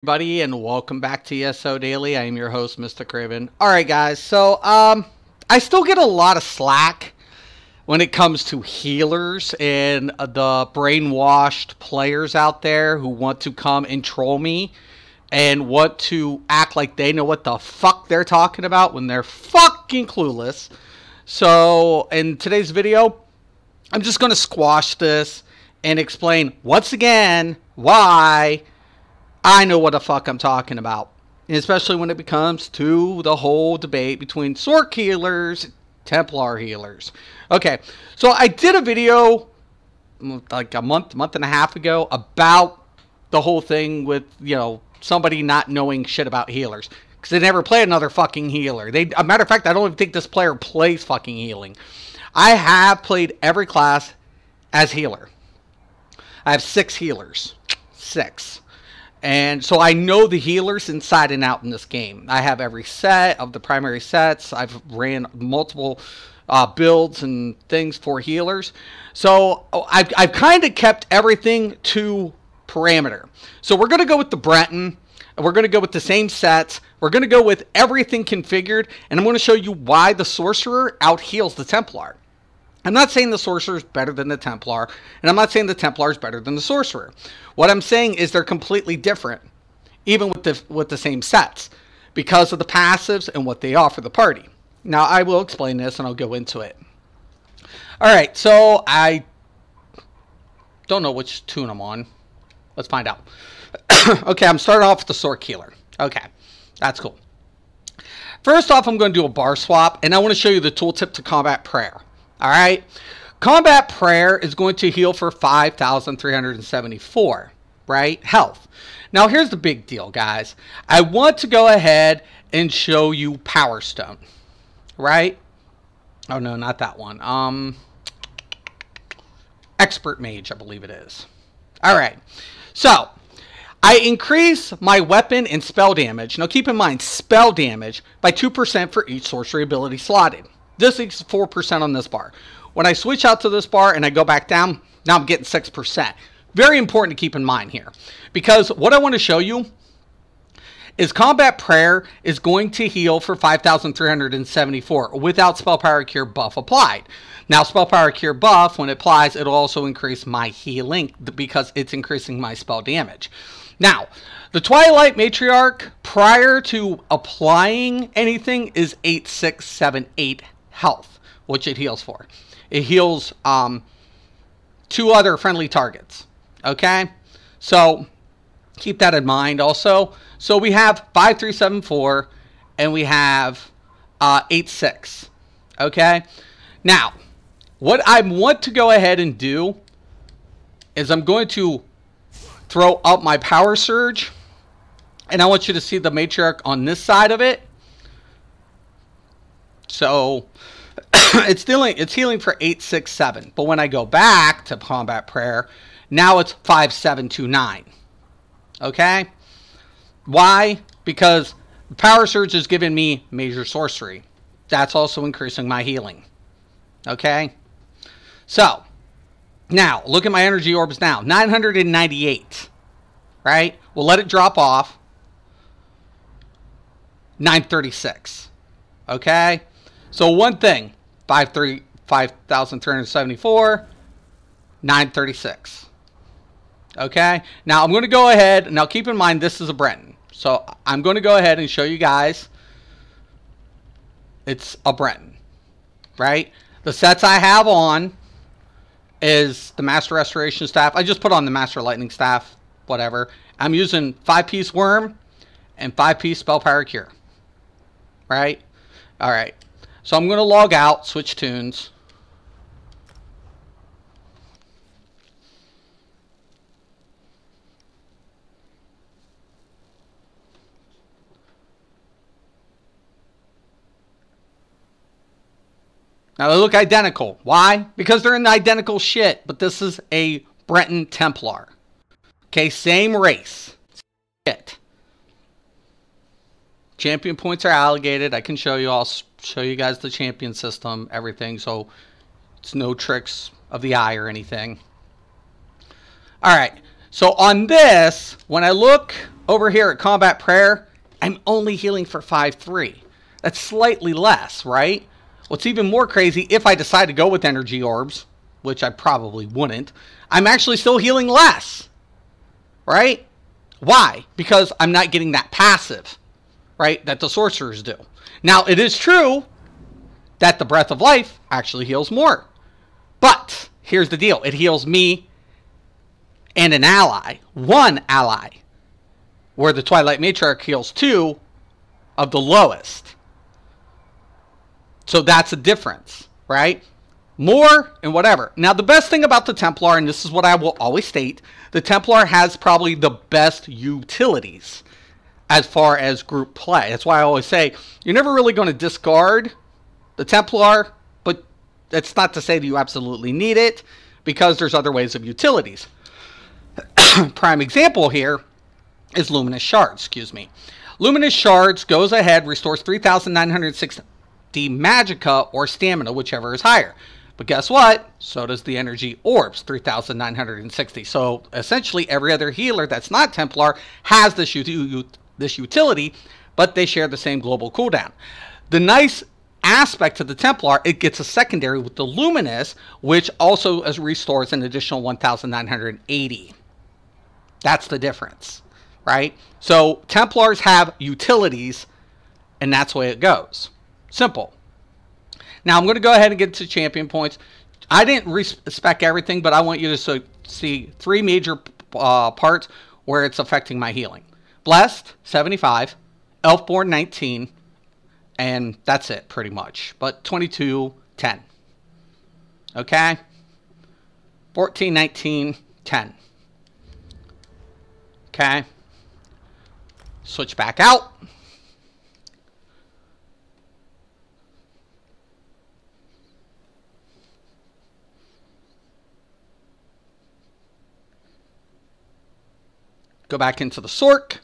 Everybody, and welcome back to ESO Daily. I am your host, Mr. Craven. Alright guys, so I still get a lot of slack when it comes to healers and the brainwashed players out there who want to come and troll me and want to act like they know what the fuck they're talking about when they're fucking clueless. So in today's video, I'm just going to squash this and explain once again why I know what the fuck I'm talking about. Especially when it comes to the whole debate between Sorc healers and Templar healers. Okay, so I did a video like a month and a half ago about the whole thing with, you know, somebody not knowing shit about healers. Because they never played another fucking healer. A matter of fact, I don't even think this player plays fucking healing. I have played every class as healer. I have 6 healers. 6. And so I know the healers inside and out in this game. I have every set of the primary sets. I've ran multiple builds and things for healers. So I've kind of kept everything to parameter. So we're going to go with the Breton. We're going to go with the same sets. We're going to go with everything configured. And I'm going to show you why the Sorcerer out-heals the Templar. I'm not saying the Sorcerer is better than the Templar, and I'm not saying the Templar is better than the Sorcerer. What I'm saying is they're completely different, even with the same sets, because of the passives and what they offer the party. Now, I will explain this, and I'll go into it. Alright, so I don't know which tune I'm on. Let's find out. Okay, I'm starting off with the Sorc healer. Okay, that's cool. First off, I'm going to do a bar swap, and I want to show you the tooltip to Combat Prayer. Alright, Combat Prayer is going to heal for 5,374, right? Health. Now, here's the big deal, guys. I want to go ahead and show you Power Stone, right? Oh, no, not that one. Expert Mage, I believe it is. Alright, so I increase my weapon and spell damage. Now, keep in mind, spell damage by 2% for each sorcery ability slotted. This is 4% on this bar. When I switch out to this bar and I go back down, now I'm getting 6%. Very important to keep in mind here. Because what I want to show you is Combat Prayer is going to heal for 5,374 without Spell Power Cure buff applied. Now, Spell Power Cure buff, when it applies, it'll also increase my healing because it's increasing my spell damage. Now, the Twilight Matriarch, prior to applying anything, is 8,678 health, which it heals for. It heals 2 other friendly targets. Okay? So, keep that in mind also. So, we have 5,374 and we have 8,6. Okay? Now, what I want to go ahead and do is I'm going to throw up my Power Surge. And I want you to see the Matriarch on this side of it. So, it's healing for 867. But when I go back to Combat Prayer, now it's 5729. Okay? Why? Because the Power Surge is giving me Major Sorcery. That's also increasing my healing. Okay? So, now, look at my energy orbs now. 998. Right? We'll let it drop off. 936. Okay? So one thing, 5,374, 936. Okay? Now I'm going to go ahead, now keep in mind this is a Breton. So I'm going to go ahead and show you guys it's a Breton. Right? The sets I have on is the Master Restoration Staff. I just put on the Master Lightning Staff, whatever. I'm using 5-piece Worm and 5-piece Spell Power Cure. Right? Alright. So I'm going to log out, switch tunes. Now they look identical. Why? Because they're in the identical shit. But this is a Breton Templar. Okay, same race. Shit. Champion points are allocated. I can show you. I'll show you guys the champion system, everything. So it's no tricks of the eye or anything. All right. So on this, when I look over here at Combat Prayer, I'm only healing for 5-3. That's slightly less, right? What's even more crazy, if I decide to go with energy orbs, which I probably wouldn't, I'm actually still healing less, right? Why? Because I'm not getting that passive, right, that the sorcerers do. Now, it is true that the Breath of Life actually heals more. But here's the deal. It heals me and an ally. One ally. Where the Twilight Matriarch heals 2 of the lowest. So that's a difference, right? More and whatever. Now, the best thing about the Templar, and this is what I will always state, the Templar has probably the best utilities as far as group play. That's why I always say, you're never really going to discard the Templar, but that's not to say that you absolutely need it, because there's other ways of utilities. Prime example here is Luminous Shards, excuse me. Luminous Shards goes ahead, restores 3,960 Magicka or Stamina, whichever is higher. But guess what? So does the Energy Orbs, 3,960. So essentially every other healer that's not Templar has this utility, but they share the same global cooldown. The nice aspect to the Templar, it gets a secondary with the Luminous, which also restores an additional 1,980. That's the difference, right? So Templars have utilities, and that's the way it goes. Simple. Now I'm going to go ahead and get to champion points. I didn't respec everything, but I want you to see 3 major parts where it's affecting my healing. Blessed, 75. Elfborn, 19. And that's it, pretty much. But 22, 10. Okay? 14, 19, 10. Okay? Switch back out. Go back into the Sorc.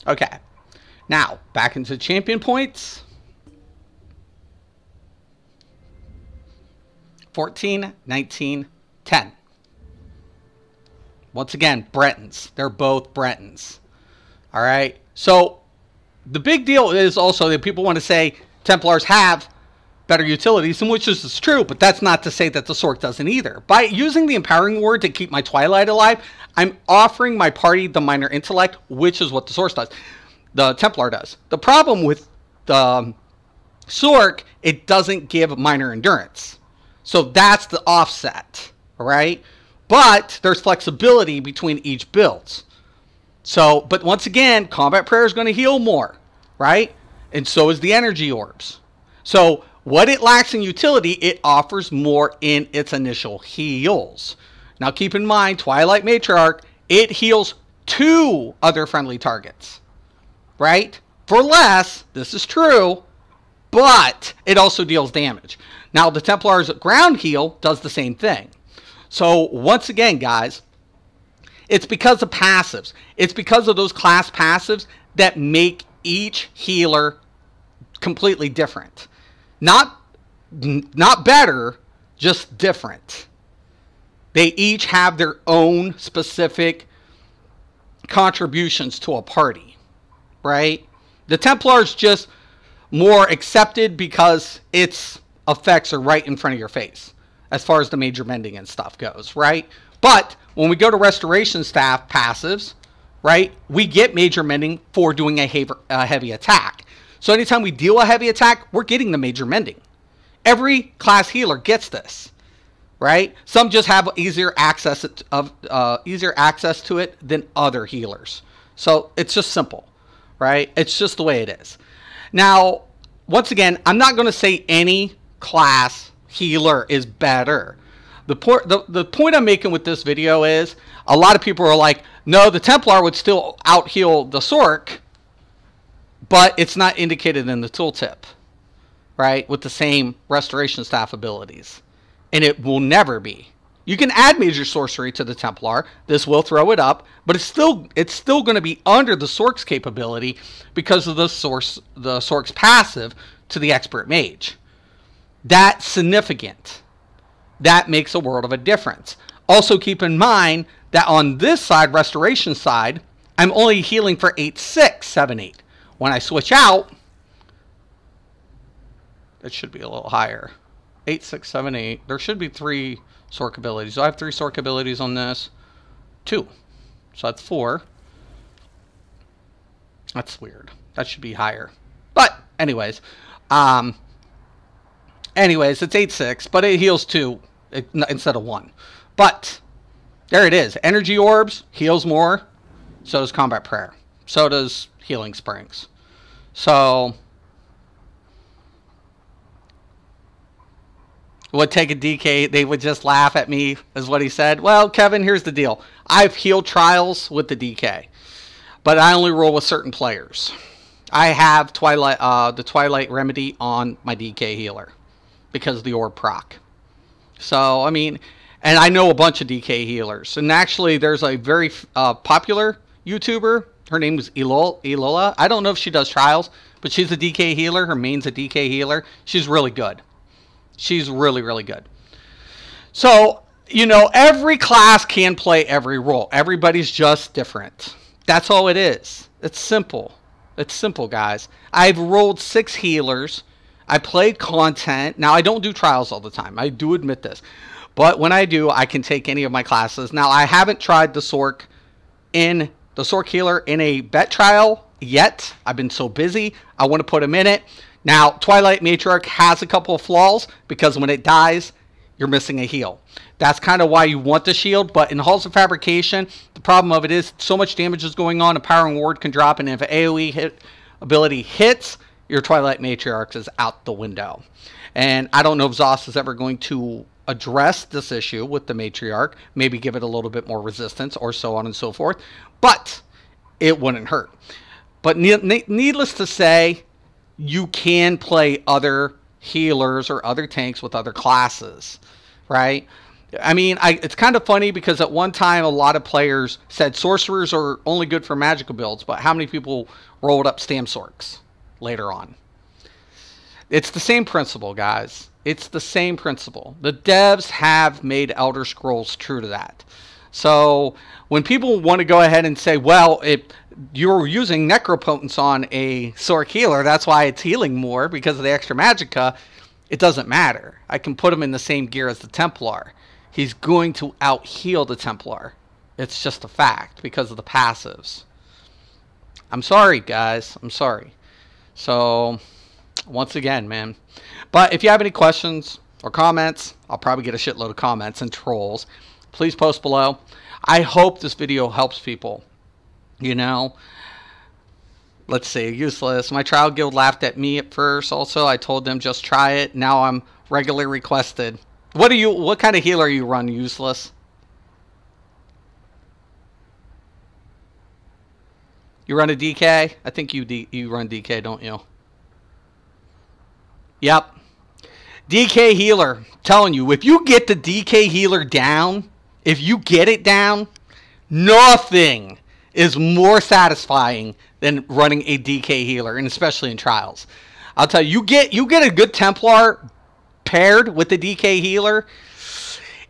Okay. Now, back into champion points. 14, 19, 10. Once again, Bretons. They're both Bretons. All right. So the big deal is also that people want to say Templars have better utilities, and which is true, but that's not to say that the Sorc doesn't either. By using the Empowering Word to keep my Twilight alive, I'm offering my party the Minor Intellect, which is what the Source does. The Templar does. The problem with the Sorc, it doesn't give Minor Endurance. So that's the offset, all right? But there's flexibility between each builds. So, but once again, Combat Prayer is going to heal more, right? And so is the Energy Orbs. So what it lacks in utility, it offers more in its initial heals. Now keep in mind, Twilight Matriarch, it heals 2 other friendly targets, right? For less, this is true, but it also deals damage. Now the Templar's ground heal does the same thing. So once again, guys, it's because of passives. It's because of those class passives that make each healer completely different. Not better, just different. They each have their own specific contributions to a party, right? The Templar's just more accepted because its effects are right in front of your face as far as the major mending and stuff goes, right? But when we go to Restoration Staff passives, right, we get major mending for doing a heavy attack. So anytime we deal a heavy attack, we're getting the major mending. Every class healer gets this, right? Some just have easier access to it than other healers. So it's just simple, right? It's just the way it is. Now, once again, I'm not going to say any class healer is better. The point I'm making with this video is a lot of people are like, no, the Templar would still out-heal the Sorc, but it's not indicated in the tooltip, right, with the same Restoration Staff abilities. And it will never be. You can add major sorcery to the Templar. This will throw it up, but it's still going to be under the Sorc's capability because of the Sorc's passive to the expert mage. That's significant. That makes a world of a difference. Also keep in mind that on this side, restoration side, I'm only healing for 8, 6, 7, 8. When I switch out, it should be a little higher. 8, 6, 7, 8. There should be 3 Sorc abilities. Do I have 3 Sorc abilities on this? 2. So that's 4. That's weird. That should be higher. But anyways, it's 8, 6, but it heals 2 instead of 1. But there it is. Energy orbs heals more. So does combat prayer. So does healing springs. So would take a DK, they would just laugh at me, is what he said. Well, Kevin, here's the deal. I've healed trials with the DK, but I only roll with certain players. I have the Twilight Remedy on my DK healer because of the orb proc. So, I mean, and I know a bunch of DK healers. And actually, there's a very popular YouTuber. Her name is Ilola. I don't know if she does trials, but she's a DK healer. Her main's a DK healer. She's really good. She's really, really good. So, you know, every class can play every role. Everybody's just different. That's all it is. It's simple. It's simple, guys. I've rolled 6 healers. I played content. Now, I don't do trials all the time. I do admit this. But when I do, I can take any of my classes. Now, I haven't tried the Sorc healer in a bet trial yet. I've been so busy. I want to put him in it. Now, Twilight Matriarch has a couple of flaws because when it dies, you're missing a heal. That's kind of why you want the shield, but in Halls of Fabrication, the problem of it is so much damage is going on, a Powering Ward can drop, and if AoE ability hits, your Twilight Matriarch is out the window. And I don't know if Zoss is ever going to address this issue with the Matriarch, maybe give it a little bit more resistance or so on and so forth, but it wouldn't hurt. But needless to say, you can play other healers or other tanks with other classes, right? I mean, it's kind of funny because at one time a lot of players said sorcerers are only good for magical builds, but how many people rolled up Stam Sorcs later on? It's the same principle, guys. It's the same principle. The devs have made Elder Scrolls true to that. So when people want to go ahead and say, well, if you're using Necropotence on a Sorc healer, that's why it's healing more because of the extra magicka, it doesn't matter. I can put him in the same gear as the Templar. He's going to out-heal the Templar. It's just a fact because of the passives. I'm sorry, guys. I'm sorry. So, once again, man. But if you have any questions or comments, I'll probably get a shitload of comments and trolls. Please post below. I hope this video helps people. You know, let's see, useless. My trial guild laughed at me at first. Also, I told them just try it. Now I'm regularly requested. What kind of healer you run, useless? You run a DK? I think you run DK, don't you? Yep. DK healer. Telling you, if you get the DK healer down, if you get it down, nothing is more satisfying than running a DK healer, and especially in trials. I'll tell you, you get a good Templar paired with the DK healer,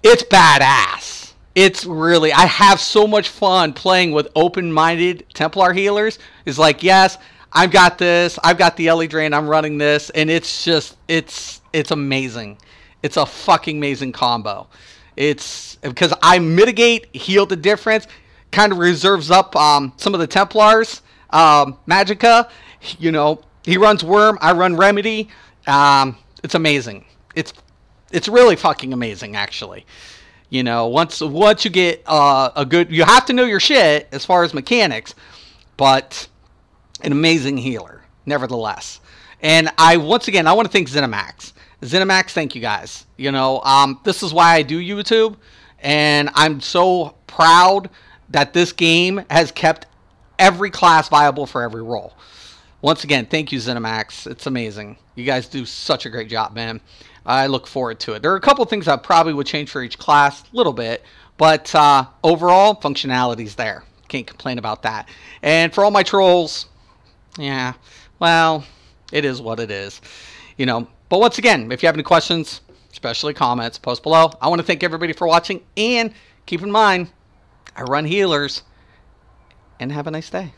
it's badass. It's really, I have so much fun playing with open-minded Templar healers. It's like, yes, I've got this, I've got the Ellie Drain, I'm running this, and it's just, it's amazing. It's a fucking amazing combo. It's because I mitigate, heal the difference, kind of reserves up some of the Templars, magicka. You know, he runs Worm, I run Remedy. It's amazing. It's really fucking amazing, actually. You know, once you get a good, you have to know your shit as far as mechanics, but an amazing healer, nevertheless. And once again, I want to thank ZeniMax. ZeniMax, thank you guys. You know, this is why I do YouTube, and I'm so proud that this game has kept every class viable for every role. Once again, thank you, ZeniMax. It's amazing. You guys do such a great job, man. I look forward to it. There are a couple things I probably would change for each class, a little bit, but overall, functionality's there. Can't complain about that. And for all my trolls, yeah, well, it is what it is. You know, but once again, if you have any questions, especially comments, post below. I want to thank everybody for watching, and keep in mind, I run healers, and have a nice day.